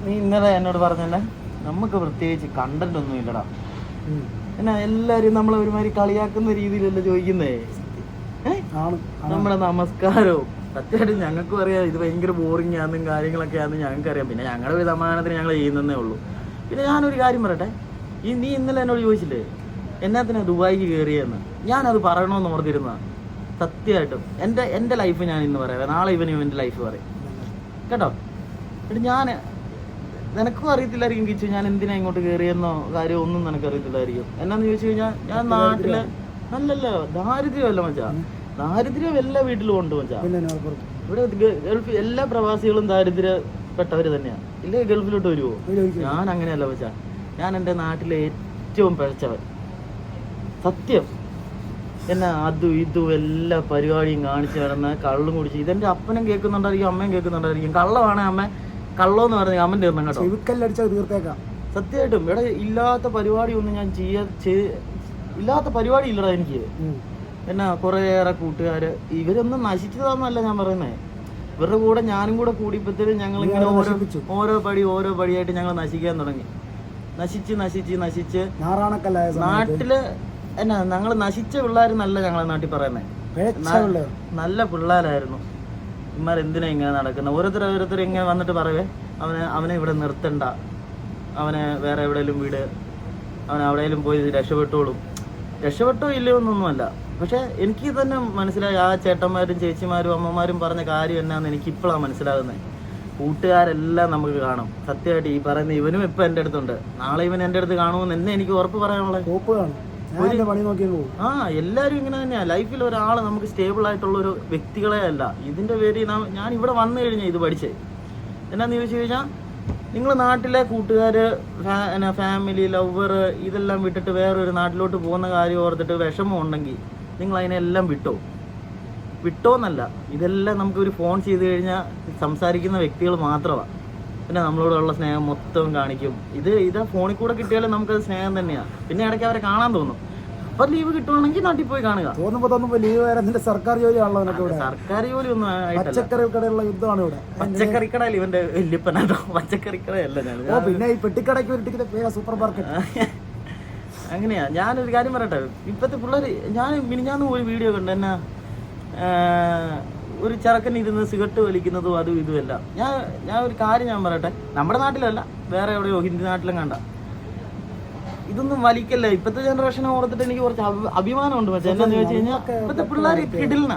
നീ ഇന്നലെ എന്നോട് പറഞ്ഞല്ലേ നമുക്ക് പ്രത്യേകിച്ച് കണ്ടന്റ് ഒന്നും ഇല്ലടാ. എന്നാ എല്ലാരും നമ്മളെ ഒരുമാതിരി കളിയാക്കുന്ന രീതിയിലല്ലേ ചോദിക്കുന്നേ. നമ്മുടെ നമസ്കാരവും സത്യമായിട്ട് ഞങ്ങൾക്കും അറിയാം ഇത് ഭയങ്കര ബോറിംഗ് ആണെന്നും കാര്യങ്ങളൊക്കെ ആണെന്ന് ഞങ്ങൾക്ക് അറിയാം. പിന്നെ ഞങ്ങളുടെ ഒരു സമാധാനത്തിന് ഞങ്ങൾ ചെയ്യുന്നതേ ഉള്ളൂ. പിന്നെ ഞാനൊരു കാര്യം പറയട്ടെ, നീ ഇന്നലെ എന്നോട് ചോദിച്ചില്ലേ എന്നാത്തിനാ ദുബായിക്ക് കയറിയെന്ന്. ഞാനത് പറയണമെന്ന് ഓർത്തിരുന്ന സത്യമായിട്ടും എൻ്റെ ലൈഫ് ഞാൻ ഇന്ന് പറയാം, നാളെ ഇവൻ്റെ ലൈഫ് പറയും കേട്ടോ. എന്നിട്ട് ഞാൻ നിനക്കും അറിയത്തില്ലായിരിക്കും കിച്ചു ഞാൻ എന്തിനാ ഇങ്ങോട്ട് കയറിയെന്നോ കാര്യം ഒന്നും നിനക്കറിയത്തില്ലായിരിക്കും. എന്നാന്ന് ചോദിച്ചു കഴിഞ്ഞാൽ ഞാൻ നാട്ടില് നല്ലല്ല ദാരിദ്ര്യമല്ല മച്ചാ, ദാരിദ്ര്യം എല്ലാ വീട്ടിലും ഉണ്ട് മച്ചാ. ഇവിടെ ഗൾഫ് എല്ലാ പ്രവാസികളും ദാരിദ്ര്യപ്പെട്ടവര് തന്നെയാ. ഇല്ലേ ഗൾഫിലോട്ട് വരുമോ? ഞാൻ അങ്ങനെയല്ല മച്ചാ, ഞാൻ എൻ്റെ നാട്ടിലെ ഏറ്റവും പിഴച്ചവൻ സത്യം. എന്നാ അതും ഇതും എല്ലാ പരിപാടിയും കാണിച്ചു നടന്ന കള്ളും കുടിച്ച് ഇതെന്റെ അപ്പനും കേൾക്കുന്നുണ്ടായിരിക്കും അമ്മയും കേൾക്കുന്നുണ്ടായിരിക്കും. കള്ളമാണ് അമ്മ കള്ളോന്ന് പറഞ്ഞ അമ്മൻ തീർന്നു കേട്ടോ. സത്യമായിട്ടും ഇവിടെ ഇല്ലാത്ത പരിപാടി ഒന്നും ഞാൻ ഇല്ലാത്ത പരിപാടി ഇല്ലടാ എനിക്ക്. എന്നാ കുറേയേറെ കൂട്ടുകാര് ഇവരൊന്നും നശിച്ചതാന്നല്ല ഞാൻ പറയുന്നേ, ഇവരുടെ കൂടെ ഞാനും കൂടെ കൂടിയപ്പോഴത്തേനും ഞങ്ങൾ ഇങ്ങനെ ഓരോ പടിയായിട്ട് ഞങ്ങൾ നശിക്കാൻ തുടങ്ങി. നശിച്ച് നാട്ടില് എന്നാ ഞങ്ങൾ നശിച്ച പിള്ളേരെന്നല്ല ഞങ്ങളെ നാട്ടിൽ പറയുന്നേ, നല്ല പിള്ളേരായിരുന്നു. ഇമാർ എന്തിനാ ഇങ്ങനെ നടക്കുന്നത്? ഓരോരുത്തർ ഇങ്ങനെ വന്നിട്ട് പറയേ അവനെ ഇവിടെ നിർത്തണ്ട, അവനെ വേറെ എവിടെയെങ്കിലും വീട്, അവൻ എവിടെയെങ്കിലും പോയി രക്ഷപ്പെട്ടോ ഇല്ലയോ എന്നൊന്നുമല്ല. പക്ഷെ എനിക്ക് തന്നെ മനസ്സിലായി ആ ചേട്ടന്മാരും ചേച്ചിമാരും അമ്മമാരും പറഞ്ഞ കാര്യം എന്നാന്ന് എനിക്ക് ഇപ്പോഴാണ് മനസ്സിലാകുന്നത്. കൂട്ടുകാരെല്ലാം നമുക്ക് കാണും. സത്യമായിട്ട് ഈ പറയുന്ന ഇവനും ഇപ്പൊ എൻ്റെ അടുത്തുണ്ട്, നാളെ ഇവൻ എൻ്റെ അടുത്ത് കാണുമെന്ന് എന്നെ എനിക്ക് ഉറപ്പ് പറയാനുള്ളത്. എല്ലാരും ഇങ്ങനെ തന്നെയാ. ലൈഫിൽ ഒരാള് നമുക്ക് സ്റ്റേബിൾ ആയിട്ടുള്ള ഒരു വ്യക്തികളെ അല്ല. ഇതിന്റെ പേര് ഞാൻ ഇവിടെ വന്നു കഴിഞ്ഞാൽ ഇത് പഠിച്ചേ എന്നാന്ന് ചോദിച്ചു കഴിഞ്ഞാൽ, നിങ്ങൾ നാട്ടിലെ കൂട്ടുകാര് ഫാമിലി ലവർ ഇതെല്ലാം വിട്ടിട്ട് വേറൊരു നാട്ടിലോട്ട് പോകുന്ന കാര്യം ഓർത്തിട്ട് വിഷമം ഉണ്ടെങ്കിൽ നിങ്ങൾ അതിനെല്ലാം വിട്ടോന്നല്ല, ഇതെല്ലാം നമുക്ക് ഒരു ഫോൺ ചെയ്ത് കഴിഞ്ഞാൽ സംസാരിക്കുന്ന വ്യക്തികൾ മാത്രമാണ്. പിന്നെ നമ്മളോടുള്ള സ്നേഹം മൊത്തം കാണിക്കും. ഇതാ ഫോണിൽ കൂടെ കിട്ടിയാലും നമുക്കത് സ്നേഹം തന്നെയാണ്. പിന്നെ ഇടയ്ക്ക് അവരെ കാണാൻ തോന്നും. അപ്പൊ ലീവ് കിട്ടുവാണെങ്കിൽ നാട്ടിൽ പോയി കാണുക. തോന്നുമ്പോ ലീവ് സർക്കാർ ജോലിയാണല്ലോ. സർക്കാർ ജോലി ഒന്നും പച്ചക്കറിക്കടയുള്ള യുദ്ധമാണ് ഇവിടെ. പച്ചക്കറിക്കടയിൽ ഇവന്റെ വല്യപ്പനാട്ടോ. പച്ചക്കറിക്കടയല്ല ഞാൻ. പിന്നെ ഈ പെട്ടിക്കടയ്ക്ക് ഒരു ടിക്കറ്റ് സൂപ്പർ മാർക്കറ്റ് അങ്ങനെയാ. ഞാനൊരു കാര്യം പറയട്ടെ, ഇപ്പത്തെ പിള്ളേര് മിനിഞ്ഞാന്ന് ഒരു വീഡിയോ കണ്ടു. എന്നാ ഒരു ചെറുക്കൻ ഇരുന്ന് സിഗരറ്റ് വലിക്കുന്നതും അതും ഇതുമല്ല. ഞാൻ ഒരു കാര്യം ഞാൻ പറയട്ടെ, നമ്മുടെ നാട്ടിലല്ല വേറെ എവിടെയോ ഹിന്ദി നാട്ടിലും കണ്ട ഇതൊന്നും വലിക്കല്ല. ഇപ്പത്തെ ജനറേഷനെ ഓർത്തിട്ട് എനിക്ക് കുറച്ച് അഭിമാനമുണ്ട്. പക്ഷെ എന്താന്ന് ചോദിച്ചു കഴിഞ്ഞാൽ ഇപ്പത്തെ പിള്ളേർ കിടിലന